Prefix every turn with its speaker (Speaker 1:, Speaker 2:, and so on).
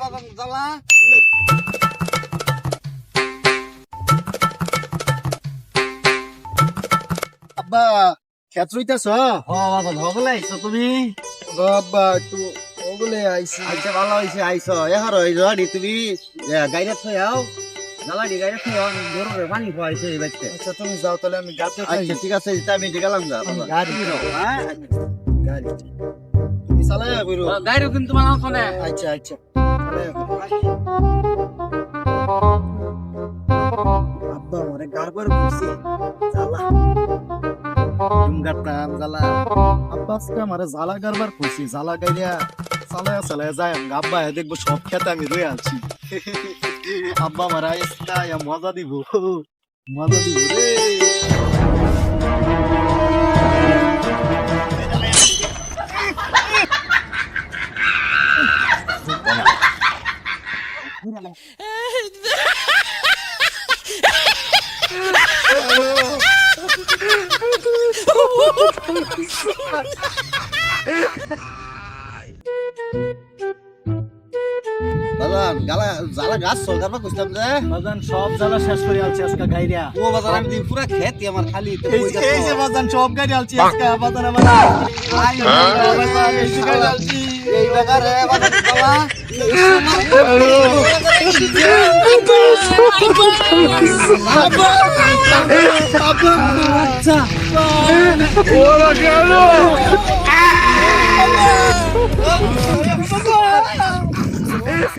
Speaker 1: বাবা জ্বালা
Speaker 2: আব্বা ক্ষেত রইতেছ?
Speaker 1: বাবা ভগলে আইছো তুমি
Speaker 2: আব্বা একটু ওগুলে আইছি।
Speaker 1: আচ্ছা ভালো হয়েছে আইছো এহার রেডি তুমি গাইরে থয়াও জ্বালাডি গাইরে থয়াও গরুরে পানি খাওয়াইছে এই বাইতে
Speaker 2: আচ্ছা তুমি যাও তাহলে আমি গাতে খাই।
Speaker 1: আচ্ছা ঠিক আছে আমি গেলাম যা
Speaker 2: গাড়ি
Speaker 1: হ্যাঁ
Speaker 2: গাড়ি তুমি চালায়া কইরো।
Speaker 1: গাইরে কিন্তু মানাও কোনে
Speaker 2: আচ্ছা আচ্ছা চালায়া কইরো। আব্বা মরে গারবার কইছে জ্বালা
Speaker 1: গাতাম জ্বালা
Speaker 2: আব্বা আজকে আমারে জ্বালা গারবার কইছে জ্বালা গাইয়া চালায়া চালায়া যায় আব্বা দেখবো সব খেতে আমি রয়ে আছি। আব্বা মারা আইসা মজা দিব মজা দিব রে।
Speaker 1: বাজান গালা জ্বালা গাছ সরকার বা কইতাম যে
Speaker 2: বাজান সব জ্বালা শেষ করে আলছি আজকে গাইরা।
Speaker 1: ও বাজার আমি দিন পুরা খেতি আমার খালি
Speaker 2: এই যে বাজান সব গাড়ি আলছি আজকে বাজান আমার বাজান এই যে গাড়ি আলছি
Speaker 1: এই বাজারে বাজার জ্বালা
Speaker 2: আচ্ছা
Speaker 1: ওরা গেল